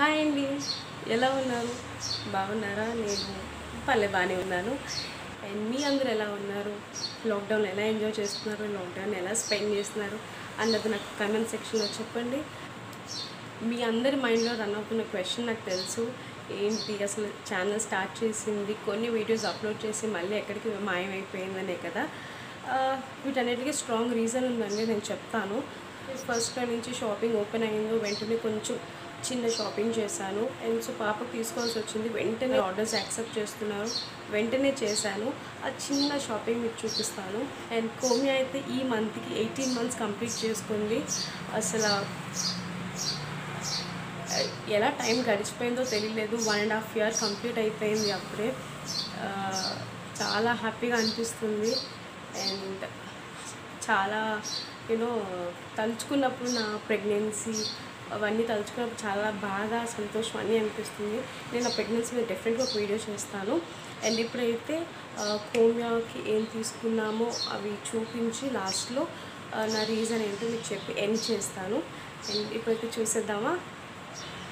Hi అండి, ఎలా ఉన్నారు? బాగున్నారా? నేను బాగానే ఉన్నాను. అండ్ మీ అందరూ ఎలా ఉన్నారు? లాక్డౌన్ ఎలా ఎంజాయ్ చేస్తున్నారు? లాక్డౌన్ ఎలా స్పెండ్ చేస్తున్నారు అన్నది నాకు కామెంట్ సెక్షన్లో చెప్పండి. మీ అందరి మైండ్లో రన్ అవుతున్న క్వశ్చన్ నాకు తెలుసు. ఏంటి అసలు ఛానల్ స్టార్ట్ చేసింది, కొన్ని వీడియోస్ అప్లోడ్ చేసి మళ్ళీ ఎక్కడికి మాయమైపోయిందనే కదా. వీటన్నిటికీ స్ట్రాంగ్ రీజన్ ఉందండి, నేను చెప్తాను. ఫస్ట్ నుంచి షాపింగ్ ఓపెన్ అయ్యిందో వెంటనే కొంచెం చిన్న షాపింగ్ చేశాను. అండ్ సో పాపకు తీసుకోవాల్సి వచ్చింది, వెంటనే ఆర్డర్స్ యాక్సెప్ట్ చేస్తున్నారు, వెంటనే చేశాను. ఆ చిన్న షాపింగ్ మీకు చూపిస్తాను. అండ్ కోమ్యా అయితే ఈ మంత్కి 18 months కంప్లీట్ చేసుకుంది. అసలు ఎలా టైం గడిచిపోయిందో తెలియలేదు. 1.5 years కంప్లీట్ అయిపోయింది అప్పుడే. చాలా హ్యాపీగా అనిపిస్తుంది. అండ్ చాలా తలుచుకున్నప్పుడు నా ప్రెగ్నెన్సీ అవన్నీ తలుచుకున్నప్పుడు చాలా బాగా సంతోషం అన్నీ అనిపిస్తుంది. నేను ఆ ప్రెగ్నెన్సీ మీద డెఫినెట్గా ఒక వీడియో చేస్తాను. అండ్ ఇప్పుడైతే కోమ్యాకి ఏం తీసుకున్నామో అవి చూపించి లాస్ట్లో నా రీజన్ ఏంటో మీకు చెప్పి ఎండ్ చేస్తాను. అండ్ ఇప్పుడైతే చూసేద్దామా.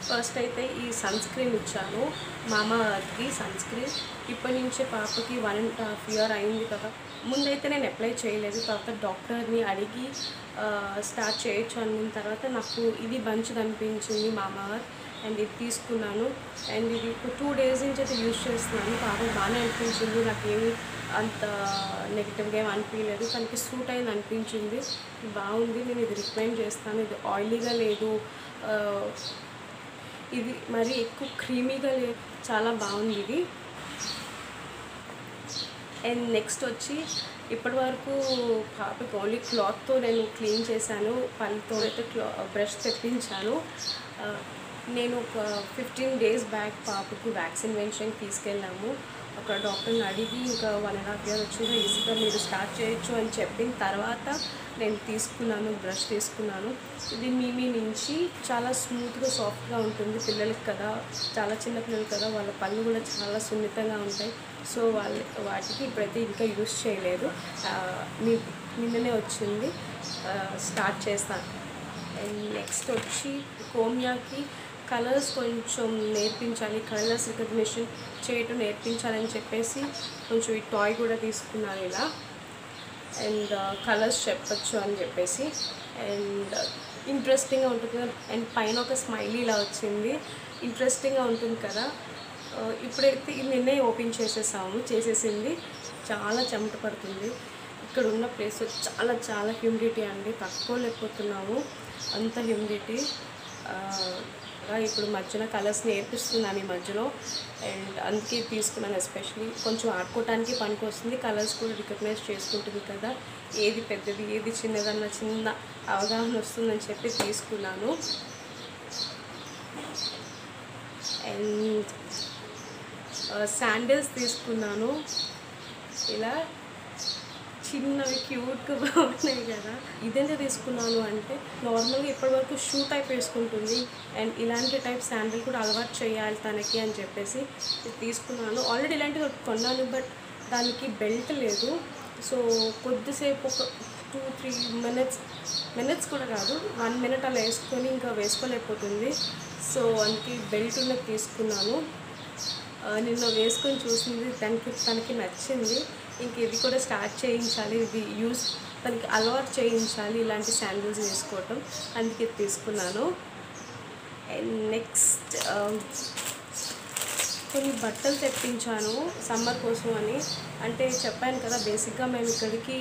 ఫస్ట్ అయితే ఈ సన్ స్క్రీన్ ఇచ్చాను, మామా ఎర్త్కి సన్ స్క్రీన్. ఇప్పటి నుంచే పాపకి 1.5 years అయింది కదా. ముందైతే నేను అప్లై చేయలేదు, తర్వాత డాక్టర్ని అడిగి స్టార్ట్ చేయొచ్చు అన్న తర్వాత నాకు ఇది మంచిది అనిపించింది మామా ఎర్త్. అండ్ ఇది తీసుకున్నాను. అండ్ ఇది ఇప్పుడు 2 days నుంచి అయితే యూజ్ చేస్తున్నాను. పాపకు బాగానే అనిపించింది, నాకేమి అంత నెగిటివ్గా ఏమి అనిపించలేదు, తనకి సూట్ అయింది అనిపించింది. బాగుంది, నేను ఇది రికమెండ్ చేస్తాను. ఇది ఆయిలీగా లేదు, ఇది మరీ ఎక్కువ క్రీమీగా లేదు, చాలా బాగుంది ఇది. అండ్ నెక్స్ట్ వచ్చి ఇప్పటి వరకు పాపకి ఓన్లీ క్లాత్తో నేను క్లీన్ చేశాను, పళ్ళతో అయితే బ్రష్ తెప్పించాను. నేను ఒక 15 days బ్యాక్ పాపకు వ్యాక్సినేషన్కి తీసుకెళ్ళాము. అక్కడ డాక్టర్ని అడిగి ఇంకా 1.5 years వచ్చిందో ఈజీగా మీరు స్టార్ట్ చేయొచ్చు అని చెప్పిన తర్వాత నేను తీసుకున్నాను, బ్రష్ తీసుకున్నాను. ఇది మీమీ నుంచి చాలా స్మూత్గా సాఫ్ట్గా ఉంటుంది. పిల్లలకి కదా, చాలా చిన్న పిల్లలు కదా, వాళ్ళ పళ్ళు కూడా చాలా సున్నితంగా ఉంటాయి. సో వాటికి ఇప్పుడైతే ఇంకా యూస్ చేయలేదు, నిన్ననే వచ్చింది, స్టార్ట్ చేస్తాను. అండ్ నెక్స్ట్ వచ్చి కోమ్యాకి కలర్స్ కొంచెం నేర్పించాలి, కలర్స్ రికగ్నిషన్ చేయటం నేర్పించాలని చెప్పేసి కొంచెం ఈ టాయ్ కూడా తీసుకున్నాను ఇలా. అండ్ కలర్స్ చెప్పచ్చు అని చెప్పేసి. అండ్ ఇంట్రెస్టింగ్గా ఉంటుంది కదా. అండ్ పైన ఒక స్మైలీ ఇలా వచ్చింది, ఇంట్రెస్టింగ్గా ఉంటుంది కదా. ఇప్పుడైతే ఇది నిన్నే ఓపెన్ చేసేసింది. చాలా చెమట పడుతుంది. ఇక్కడ ఉన్న ప్లేస్ చాలా చాలా హ్యూమిడిటీ అండి, తట్టుకోలేకపోతున్నాము అంత హ్యూమిడిటీ. ఇప్పుడు మధ్యన కలర్స్ నేర్పిస్తున్నాను ఈ మధ్యలో. అండ్ అందుకే తీసుకున్నాను, ఎస్పెషలీ కొంచెం ఆడుకోవటానికి పనికి వస్తుంది, కలర్స్ కూడా రికగ్నైజ్ చేసుకుంటుంది కదా, ఏది పెద్దది ఏది చిన్నదన్న చిన్న అవగాహన వస్తుందని చెప్పి తీసుకున్నాను. అండ్ శాండిల్స్ తీసుకున్నాను, ఇలా చిన్నవి క్యూట్గా బాగున్నాయి కదా. ఇదెంత తీసుకున్నాను అంటే నార్మల్గా ఇప్పటివరకు షూ టైప్ వేసుకుంటుంది, అండ్ ఇలాంటి టైప్ శాండిల్ కూడా అలవాటు చేయాలి తనకి అని చెప్పేసి ఇది తీసుకున్నాను. ఆల్రెడీ ఇలాంటివి కొన్నాను, బట్ దానికి బెల్ట్ లేదు. సో కొద్దిసేపు ఒక 2-3 minutes కూడా కాదు, 1 minute అలా వేసుకొని ఇంకా వేసుకోలేకపోతుంది. సో అందుకే బెల్ట్ ఉన్నది తీసుకున్నాను. నిన్న వేసుకొని చూసింది, తనకి నచ్చింది. ఇంక ఇది కూడా స్టార్ట్ చేయించాలి, ఇది తనకి అలవాటు చేయించాలి ఇలాంటి శాండిల్స్ వేసుకోవటం, అందుకే తీసుకున్నాను. అండ్ నెక్స్ట్ కొన్ని బట్టలు తెప్పించాను సమ్మర్ కోసం అని. అంటే చెప్పాను కదా, బేసిక్గా మేము ఇక్కడికి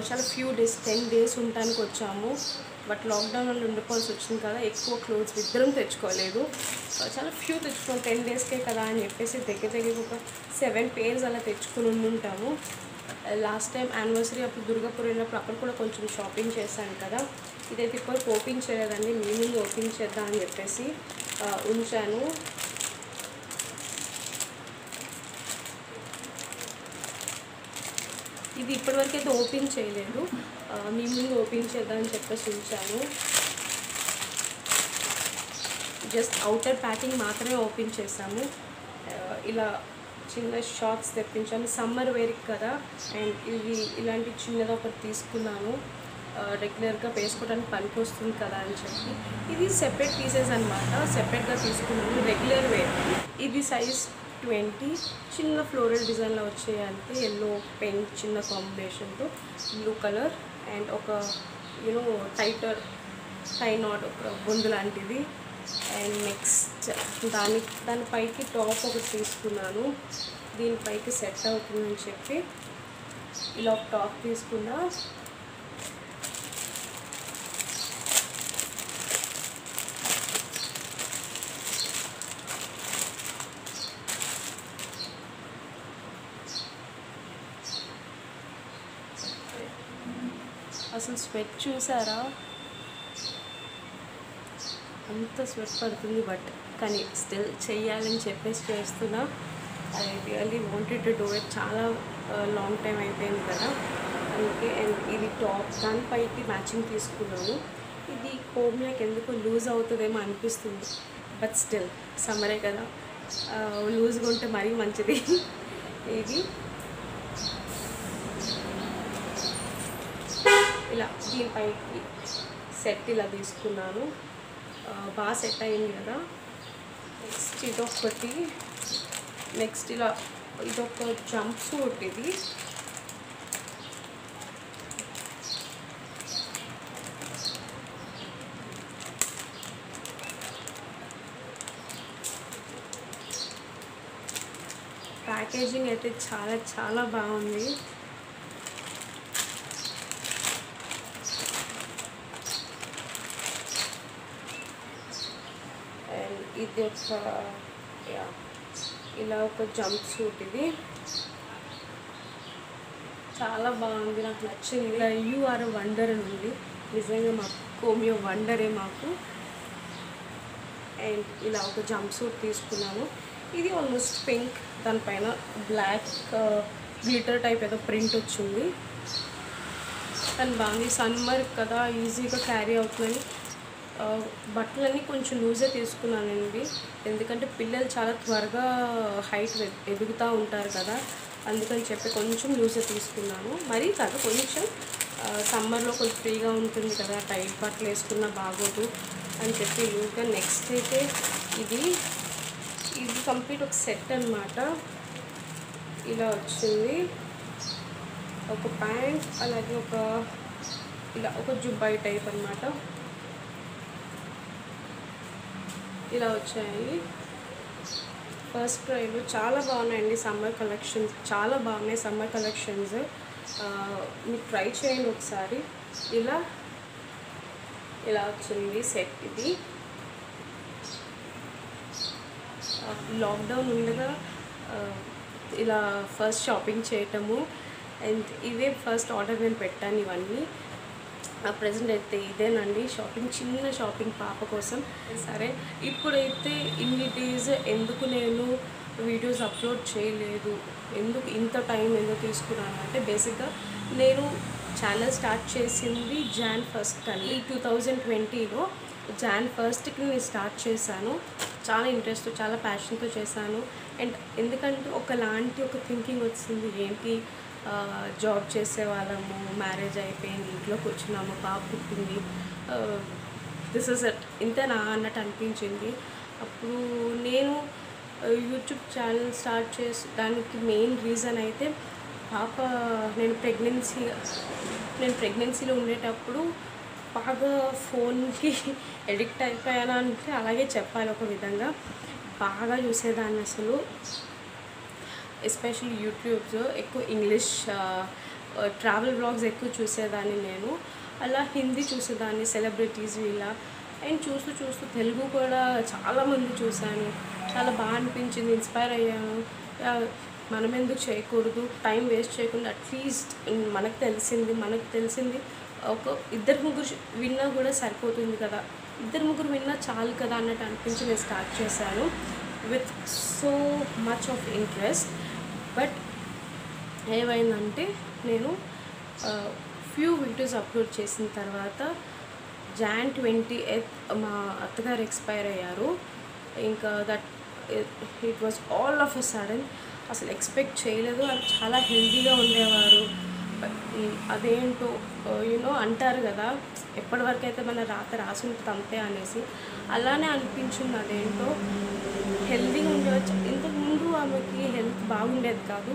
చాలా few days 10 days ఉండటానికి వచ్చాము. బట్ లాక్డౌన్ వల్ల ఉండిపోవాల్సి వచ్చింది కదా, ఎక్కువ క్లోత్స్ ఇద్దరం తెచ్చుకోలేదు, చాలా ఫ్యూ తెచ్చుకున్నాం. 10 daysకే కదా అని చెప్పేసి దగ్గర ఒక 7 pairs అలా తెచ్చుకుని ఉంటాము. లాస్ట్ టైం యానివర్సరీ అప్పుడు దుర్గాపూర్ వెళ్ళినప్పుడు అక్కడ కూడా కొంచెం షాపింగ్ చేశాను కదా. ఇదైతే ఇప్పుడు ఓపెన్ చేయలేదండి, ముందు ఓపెన్ చేద్దాం అని చెప్పేసి ఉంచాను. ఇది ఇప్పటివరకు అయితే ఓపెన్ చేయలేదు, ముందు ఓపెన్ చేద్దామని చెప్పేసి ఉంచాను. జస్ట్ అవుటర్ ప్యాకింగ్ మాత్రమే ఓపెన్ చేసాము. ఇలా చిన్న షార్ట్స్ తెప్పించాను, సమ్మర్ వేర్కి కదా. అండ్ ఇవి ఇలాంటి చిన్నది ఒకటి తీసుకున్నాను. రెగ్యులర్గా వేసుకోవడానికి పనికి వస్తుంది కదా అని చెప్పి ఇది సెపరేట్ పీసెస్ అనమాట. సెపరేట్గా తీసుకున్నాను రెగ్యులర్ వేర్. ఇది సైజ్ 20, చిన్న ఫ్లోరల్ డిజైన్లో వచ్చాయి అంతే. ఎల్లో పింక్ చిన్న కాంబినేషన్తో బ్లూ కలర్ అండ్ ఒక టైటర్ టై నాట్ ఒక బొందు లాంటిది. అండ్ నెక్స్ట్ దానిపైకి టాప్ ఒకటి తీసుకున్నాను. దీనిపైకి సెట్ అవుతుందని చెప్పి ఇలా ఒక టాప్ తీసుకున్నా. అసలు స్వెట్ చూసారా, అంత స్వెట్ పడుతుంది. బట్ కానీ స్టిల్ చెయ్యాలని చెప్పేసి చేస్తున్నా. I really wanted to do it. చాలా లాంగ్ టైం అయిపోయింది కదా అందుకే. అండ్ ఇది టాప్ దానిపైకి మ్యాచింగ్ తీసుకున్నాను. ఇది కోమ్యాక్ ఎందుకు లూజ్ అవుతుందేమో అనిపిస్తుంది. బట్ స్టిల్ సమ్మరే కదా, లూజ్గా ఉంటే మరీ మంచిది. ఇది ఇలా దీనిపైకి సెట్ ఇలా తీసుకున్నాను. బాగా సెట్ అయింది కదా. నెక్స్ట్ ఇదొకటి. నెక్స్ట్ ఇలా ఇదొక జంప్ సూట్. ఇది ప్యాకేజింగ్ అయితే చాలా చాలా బాగుంది. అండ్ ఇది ఒక ఇలా ఒక జంప్ సూట్. ఇది చాలా బాగుంది, నాకు నచ్చింది. ఇలా యూ ఆర్ ఎ వండర్ అని ఉంది. నిజంగా మాకు కోమియో వండరే మాకు. అండ్ ఇలా ఒక జంప్ సూట్ తీసుకున్నాను. ఇది ఆల్మోస్ట్ పింక్, దానిపైన బ్లాక్ గ్లిటర్ టైప్ ఏదో ప్రింట్ వచ్చింది. కానీ బాగుంది. సమ్మర్ కదా ఈజీగా క్యారీ అవుతుందని బట్టలన్నీ కొంచెం లూజే తీసుకున్నానండి. ఎందుకంటే పిల్లలు చాలా త్వరగా హైట్ ఎదుగుతూ ఉంటారు కదా, అందుకని చెప్పి కొంచెం లూజే తీసుకున్నాను. మరీ కాదు, కొంచెం సమ్మర్లో కొంచెం ఫ్రీగా ఉంటుంది కదా, టైట్ బట్టలు వేసుకున్నా బాగోదు అని చెప్పి లూజ్గా. నెక్స్ట్ అయితే ఇది కంప్లీట్ ఒక సెట్ అన్నమాట. ఇలా వచ్చింది ఒక ప్యాంట్, అలాగే ఇలా ఒక జుబ్బాయి టైప్ అన్నమాట. ఇలా వచ్చాయి. ఫస్ట్ క్రైలో చాలా బాగున్నాయండి సమ్మర్ కలెక్షన్స్, చాలా బాగున్నాయి సమ్మర్ కలెక్షన్స్. మీరు ట్రై చేయండి ఒకసారి. ఇలా వచ్చింది సెట్. ఇది లాక్డౌన్ ఉండగా ఇలా ఫస్ట్ షాపింగ్ చేయటము. అండ్ ఇవే ఫస్ట్ ఆర్డర్ నేను పెట్టాను ఇవన్నీ. ప్రజెంట్ అయితే ఇదేనండి షాపింగ్, చిన్న షాపింగ్ పాప కోసం. సరే, ఇప్పుడైతే ఇన్ని డేస్ ఎందుకు నేను వీడియోస్ అప్లోడ్ చేయలేదు, ఎందుకు ఇంత టైం ఎందుకు తీసుకున్నాను అంటే, బేసిక్గా నేను ఛానల్ స్టార్ట్ చేసింది Jan 1 అని. 2020లో Jan 1కి నేను స్టార్ట్ చేశాను. చాలా ఇంట్రెస్ట్, చాలా ప్యాషన్తో చేశాను. అండ్ ఎందుకంటే ఒకలాంటి ఒక థింకింగ్ వచ్చింది, ఏంటి జాబ్ చేసేవాళ్ళము, మ్యారేజ్ అయిపోయింది, ఇంట్లో కూర్చున్నాము, పాప పుట్టింది, దిస్ ఇస్ ఇట్, ఇంతేనా అన్నట్టు అనిపించింది. అప్పుడు నేను యూట్యూబ్ ఛానల్ స్టార్ట్ దానికి మెయిన్ రీజన్ అయితే నేను ప్రెగ్నెన్సీలో ఉండేటప్పుడు బాగా ఫోన్కి ఎడిక్ట్ అయిపోయాను అంటే అలాగే చెప్పాలి. ఒక విధంగా బాగా చూసేదాన్ని అసలు. ఎస్పెషల్లీ యూట్యూబ్స్ ఎక్కువ ఇంగ్లీష్ ట్రావెల్ వ్లాగ్స్ ఎక్కువ చూసేదాన్ని నేను. అలా హిందీ చూసేదాన్ని, సెలబ్రిటీస్ ఇలా. అండ్ చూస్తూ తెలుగు కూడా చాలామంది చూశాను, చాలా బాగా అనిపించింది, ఇన్స్పైర్ అయ్యాను. మనం ఎందుకు చేయకూడదు, టైం వేస్ట్ చేయకుండా అట్లీస్ట్ మనకు తెలిసింది ఒక 2-3 విన్నా కూడా సరిపోతుంది కదా, 2-3 విన్నా చాలు కదా అన్నట్టు అనిపించి నేను స్టార్ట్ చేశాను with so much of interest. But ఏమైందంటే, నేను ఫ్యూ వీడియోస్ అప్లోడ్ చేసిన తర్వాత Jan 28 మా అత్తగారు ఎక్స్పైర్ అయ్యారు. ఇంకా it was all of a sudden. అసలు ఎక్స్పెక్ట్ చేయలేదు. అది చాలా హెల్తీగా ఉండేవారు, అదేంటో అంటారు కదా, ఎప్పటివరకు అయితే మన రాత రాసి ఉంటుంది అంతే అనేసి, అలానే అనిపించింది. అదేంటో హెల్తీగా ఉండవచ్చు. ఇంతకుముందు ఆమెకి హెల్త్ బాగుండేది కాదు,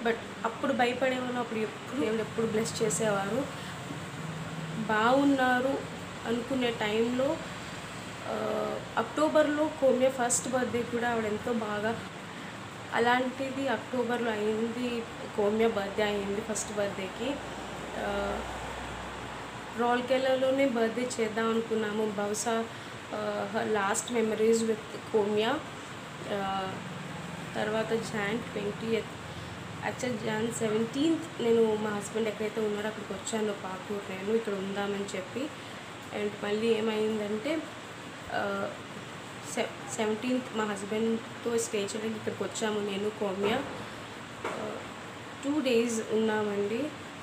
బట్ అప్పుడు భయపడేవాళ్ళు. అప్పుడు ఎప్పుడు బ్లెస్ చేసేవారు. బాగున్నారు అనుకునే టైంలో అక్టోబర్లో కోమ్య ఫస్ట్ బర్త్డే కూడా ఆవిడ ఎంతో బాగా, అలాంటిది అక్టోబర్లో అయింది. కోమ్య బర్త్డే అయింది ఫస్ట్ బర్త్డేకి. రావుర్కెలాలోనే బర్త్డే చేద్దాం అనుకున్నాము. బహుశా లాస్ట్ మెమరీస్ విత్ కోమ్య. తర్వాత Jan 20th, actual Jan 17th నేను మా హస్బెండ్ ఎక్కడైతే ఉన్నారో అక్కడికి వచ్చాను, పాకూరు. నేను ఇక్కడ ఉందామని చెప్పి. అండ్ మళ్ళీ ఏమైందంటే 17th మా హస్బెండ్తో స్టే చేయడానికి ఇక్కడికి వచ్చాము, నేను కోమ్య. 2 days ఉన్నామండి.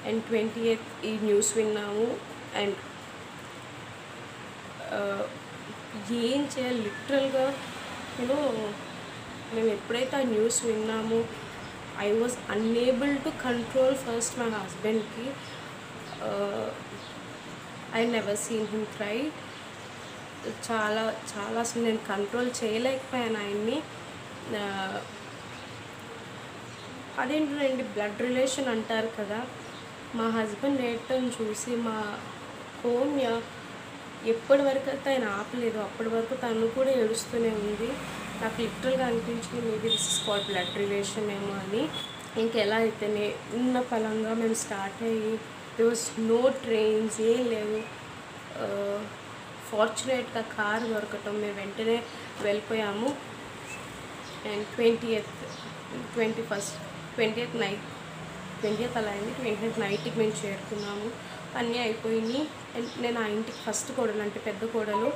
అండ్ 20th ఈ న్యూస్ విన్నాము. అండ్ ఏం చేయాలి లిటరల్గా మేము ఎప్పుడైతే ఆ న్యూస్ విన్నామో I was unable to control first my హస్బెండ్కి. I never seen him cry. చాలా చాలా అసలు నేను కంట్రోల్ చేయలేకపోయాను ఆయన్ని. అదేంటండి బ్లడ్ రిలేషన్ అంటారు కదా, మా హస్బెండ్ ఏడటం చూసి మా కోమ్య ఎప్పటి వరకు అయితే ఆయన ఆపలేదు, అప్పటి వరకు తను కూడా ఏడుస్తూనే ఉంది. నాకు లిటరల్గా అనిపించింది maybe this is called blood relation ఏమో అని. ఇంకెలా అయితేనే ఉన్న ఫలంగా మేము స్టార్ట్ అయ్యి దే వాజ్ నో ట్రైన్స్, ఏం లేవు. ఫార్చునేట్గా కారు దొరకటం, మేము వెంటనే వెళ్ళిపోయాము. అండ్ 20th నైట్, 20th అలా అయింది. 20th నైట్కి మేము చేరుకున్నాము. అన్నీ అయిపోయినాయి. అండ్ నేను ఆ ఇంటికి ఫస్ట్ కోడలు, అంటే పెద్ద కోడలు.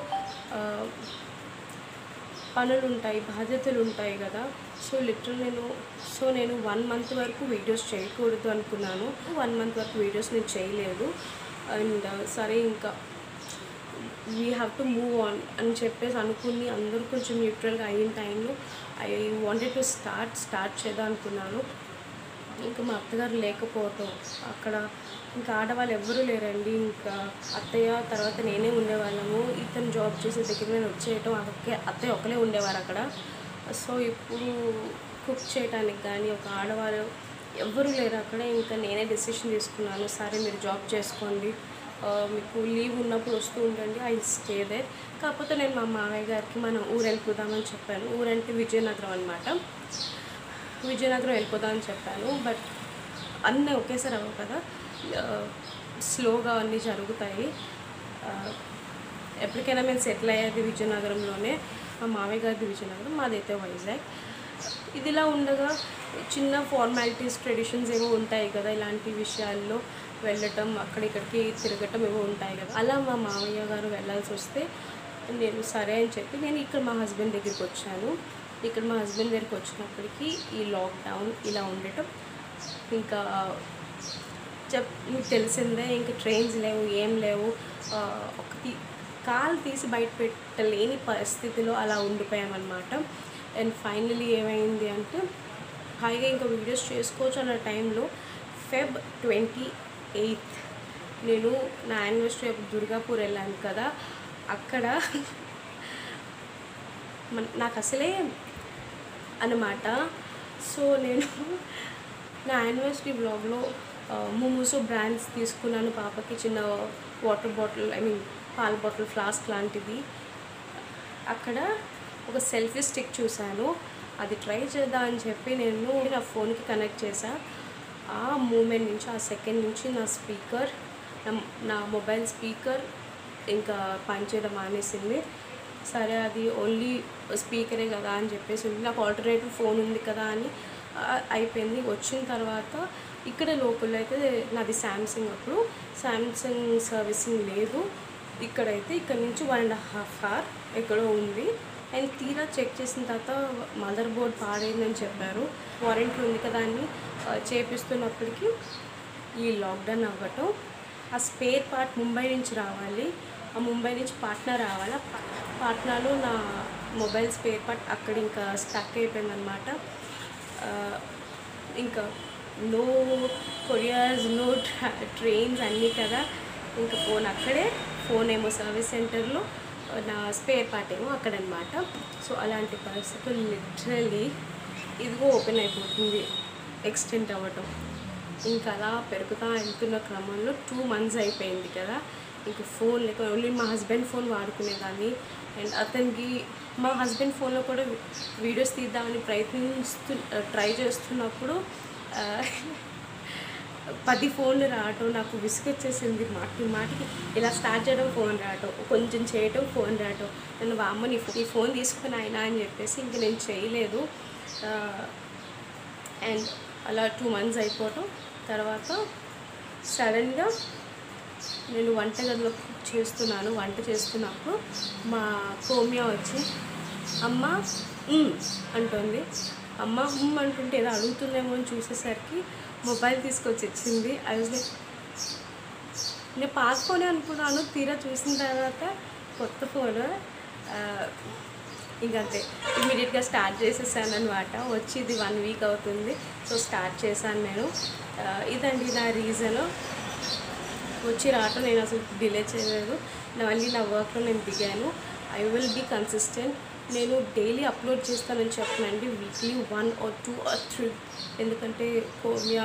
పనులు ఉంటాయి, బాధ్యతలు ఉంటాయి కదా. సో లిటరల్ నేను 1 month వరకు వీడియోస్ చేయకూడదు అనుకున్నాను. 1 month వరకు వీడియోస్ నేను చేయలేదు. అండ్ సరే ఇంకా we have to move on అని చెప్పేసి అనుకుని అందరూ కొంచెం న్యూట్రల్గా అయిన టైంలో ఐ వాంటెడ్ టు స్టార్ట్ చేద్దాం అనుకున్నాను. ఇంకా మా అత్తగారు లేకపోవటం అక్కడ, ఇంకా ఆడవాళ్ళు ఎవ్వరూ లేరండి. ఇంకా అత్తయ్య తర్వాత నేనే ఉండేవాళ్ళము. ఇతను జాబ్ చేసే దగ్గర నేను వచ్చేయటం, అత్తయ్య ఒకలే ఉండేవారు అక్కడ. సో ఇప్పుడు కుక్ చేయడానికి కానీ ఒక ఆడవాళ్ళు ఎవ్వరూ లేరు అక్కడ. ఇంకా నేనే డెసిషన్ తీసుకున్నాను, సరే మీరు జాబ్ చేసుకోండి, మీకు లీవ్ ఉన్నప్పుడు వస్తూ ఉండండి, ఐ స్టే దేర్. కాకపోతే నేను మా మామయ్య గారికి మనం ఊరు వెళ్ళిపోదామని చెప్పాను. ఊరంటే విజయనగరం అనమాట. విజయనగరం వెళ్ళిపోదామని చెప్పాను. బట్ అన్నీ ఒకేసారి అవ్వవు కదా, స్లోగా అన్నీ జరుగుతాయి. ఎప్పటికైనా మేము సెటిల్ అయ్యేది విజయనగరంలోనే. మా మామయ్య గారిది విజయనగరం, మాదైతే వైజాగ్. ఇదిలా ఉండగా చిన్న ఫార్మాలిటీస్, ట్రెడిషన్స్ ఏవో ఉంటాయి కదా, ఇలాంటి విషయాల్లో వెళ్ళటం, అక్కడిక్కడికి తిరగటం ఏవో ఉంటాయి కదా. అలా మా మామయ్య గారు వెళ్ళాల్సి వస్తే నేను సరే అని చెప్పి నేను ఇక్కడ మా హస్బెండ్ దగ్గరికి వచ్చాను. ఇక్కడ మా హస్బెండ్ దగ్గరికి వచ్చినప్పటికీ ఈ లాక్డౌన్ ఇలా ఉండటం, ఇంకా మీకు తెలిసిందే, ఇంకా ట్రైన్స్ లేవు, ఏం లేవు. ఒకటి కాలు తీసి బయట పెట్టలేని పరిస్థితిలో అలా ఉండిపోయామన్నమాట. అండ్ ఫైనలీ ఏమైంది అంటే హాయిగా ఇంకా వీడియోస్ చేసుకోవచ్చు అన్న టైంలో Feb 28 నేను నా యానివర్సరీ అప్పుడు దుర్గాపూర్ వెళ్ళాను కదా, అక్కడ నాకు అసలే అన్నమాట. సో నేను నా యానివర్సరీ బ్లాగ్లో మోమోసో బ్రాండ్స్ తీసుకున్నాను పాపకి, చిన్న వాటర్ బాటిల్, పాల బాటిల్, ఫ్లాస్క్ లాంటిది. అక్కడ ఒక సెల్ఫీ స్టిక్ చూశాను, అది ట్రై చేద్దాం అని చెప్పి నేను నా ఫోన్కి కనెక్ట్ చేశాను. ఆ మూమెంట్ నుంచి, ఆ సెకండ్ నుంచి నా మొబైల్ స్పీకర్ ఇంకా పనిచేయడం మానేసింది. సరే అది ఓన్లీ స్పీకరే కదా అని చెప్పేసి నాకు ఆల్టర్నేటివ్ ఫోన్ ఉంది కదా అని అయిపోయింది. వచ్చిన తర్వాత ఇక్కడ లోకల్లో అయితే నాది శాంసంగ్, అప్పుడు శాంసంగ్ సర్వీసింగ్ లేదు ఇక్కడైతే. ఇక్కడ నుంచి 1.5 hour ఎక్కడో ఉంది. అండ్ తీరా చెక్ చేసిన తర్వాత మదర్ బోర్డ్ పాడైందని చెప్పారు. వారంటీ ఉంది కదా అని చేపిస్తున్నప్పటికీ ఈ లాక్డౌన్ అవ్వటం, ఆ స్పేర్ పార్ట్ ముంబై నుంచి రావాలి, ఆ ముంబై నుంచి పాట్నా రావాలి. పాట్నాలో నా మొబైల్ స్పేర్ పార్ట్ అక్కడ ఇంకా స్టక్ అయిపోయిందనమాట. ఇంకా నో కొరియర్స్, నో ట్రైన్స్ అన్నీ కదా. ఇంకా ఫోన్ అక్కడే, ఫోన్ ఏమో సర్వీస్ సెంటర్లో, నా స్పేర్ పార్ట్ ఏమో అక్కడనమాట. సో అలాంటి పరిస్థితులు లిటరలీ ఇదిగో ఓపెన్ అయిపోతుంది, ఎక్స్టెండ్ అవ్వటం. ఇంకా అలా పెరుగుతూ వెళ్తున్న క్రమంలో 2 months అయిపోయింది కదా. ఇంక ఫోన్ లేక ఓన్లీ మా హస్బెండ్ ఫోన్ వాడుకునేదాన్ని. అండ్ అతనికి మా హస్బెండ్ ఫోన్లో కూడా వీడియోస్ తీద్దామని ట్రై చేస్తున్నప్పుడు 10 ఫోన్లు రావటం నాకు విసుగొచ్చేసింది. మాటికి ఇలా స్టార్ట్ చేయడం, ఫోన్ రావటం, కొంచెం చేయటం, ఫోన్ రావటం. నన్ను అమ్మ నీ ఫోన్ తీసుకుని అయినా అని చెప్పేసి ఇంక నేను చేయలేదు. అండ్ అలా 2 months అయిపోవటం. తర్వాత సడన్గా నేను వంటగదిలో వంట చేస్తున్నప్పుడు మా కోమ్య వచ్చి అమ్మ అంటుంది. అమ్మ అంటుంటే ఏదో అడుగుతుందేమో అని చూసేసరికి మొబైల్ తీసుకొచ్చి ఇచ్చింది. ఐ వాజ్ లైక్, నేను పాత ఫోనే అనుకున్నాను. తీరా చూసిన తర్వాత కొత్త ఫోన్. ఇంకంతే ఇమీడియట్గా స్టార్ట్ చేసేసాను అనమాట. వచ్చి ఇది 1 week అవుతుంది. సో స్టార్ట్ చేశాను నేను. ఇదండి నా రీజను. వచ్చి రావటం నేను అసలు డిలే చేయలేదు. మళ్ళీ నా వర్క్లో నేను దిగాను. I will be consistent. నేను డైలీ అప్లోడ్ చేస్తానని చెప్పనండి, వీక్లీ 1 or 2 or 3. ఎందుకంటే కోమ్య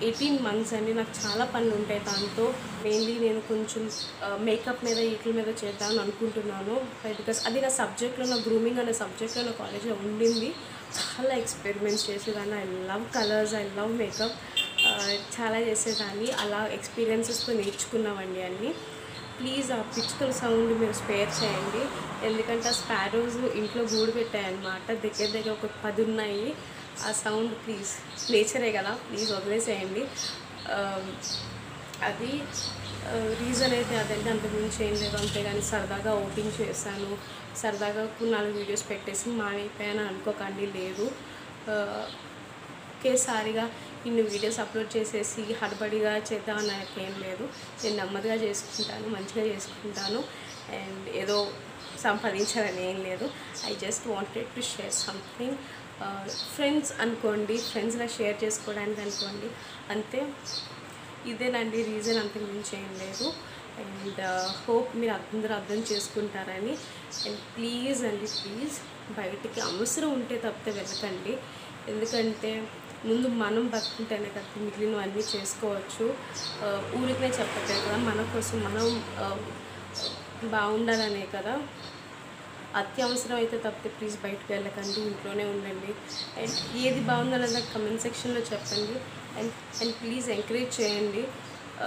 18 months అండి, నాకు చాలా పనులు ఉంటాయి దాంతో. మెయిన్లీ నేను కొంచెం మేకప్ మీద వీటి మీద చేద్దామని అనుకుంటున్నాను. బికాస్ అది నా సబ్జెక్ట్లో, నా గ్రూమింగ్ అనే సబ్జెక్ట్లో నా కాలేజ్లో ఉండింది. చాలా ఎక్స్పెరిమెంట్స్ చేసేదాన్ని. I love colours, I love makeup. చాలా చేసేదాన్ని. అలా ఎక్స్పీరియన్సెస్తో నేర్చుకున్నామండి అన్నీ. ప్లీజ్ ఆ పిచ్చుకల సౌండ్ మీరు స్పేర్ చేయండి. ఎందుకంటే ఆ స్పారోస్ ఇంట్లో గూడు పెట్టాయన్నమాట. దగ్గర ఒక 10 ఉన్నాయి. ఆ సౌండ్ ప్లీజ్, నేచరే కదా, ప్లీజ్ వదిలేసేయండి. అది రీజన్ అయితే అదంటే అంతకుమించి ఏం లేదు. అంతేగాని సరదాగా ఓపెన్ చేశాను, సరదాగా 4 వీడియోస్ పెట్టేసి మానేపోయాను అనుకోకండి. లేదు, ఒకేసారిగా ఇన్ని వీడియోస్ అప్లోడ్ చేసేసి హడబడిగా చేద్దామని నాకేం లేదు. నేను నెమ్మదిగా చేసుకుంటాను, మంచిగా చేసుకుంటాను. అండ్ ఏదో సంపాదించాలని ఏం లేదు. I just wanted to share something. Friends అనుకోండి, ఫ్రెండ్స్లా షేర్ చేసుకోవడానికి అనుకోండి, అంతే. ఇదేనండి రీజన్, అంతకు మించి ఏం లేదు. అండ్ హోప్ మీరు అందరూ అర్థం చేసుకుంటారని. అండ్ ప్లీజ్ అండి, ప్లీజ్ బయటికి అవసరం ఉంటే తప్పితే వెళ్ళకండి. ఎందుకంటే ముందు మనం బతుకుంటేనే కదా మిగిలినవన్నీ చేసుకోవచ్చు. ఊరికనే చెప్పట్లేదు కదా, మన కోసం మనం బాగుండాలనే కదా. అత్యవసరం అయితే తప్పితే ప్లీజ్ బయటకు వెళ్ళకండి, ఇంట్లోనే ఉండండి. అండ్ ఏది బాగుందన్నది నాకు కమెంట్ సెక్షన్లో చెప్పండి. అండ్ ప్లీజ్ ఎంకరేజ్ చేయండి.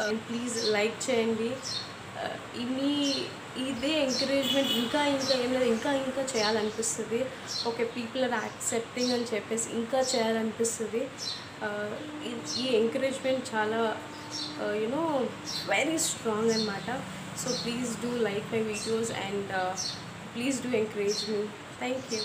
అండ్ ప్లీజ్ లైక్ చేయండి. ఇదే ఎంకరేజ్మెంట్ ఇంకా ఏం లేదు, ఇంకా చేయాలనిపిస్తుంది. ఓకే, పీపుల్ ఆర్ యాక్సెప్టింగ్ అని చెప్పేసి ఇంకా చేయాలనిపిస్తుంది. ఈ ఎంకరేజ్మెంట్ చాలా వెరీ స్ట్రాంగ్ అనమాట. So please do like my videos and please do encourage me. Thank you.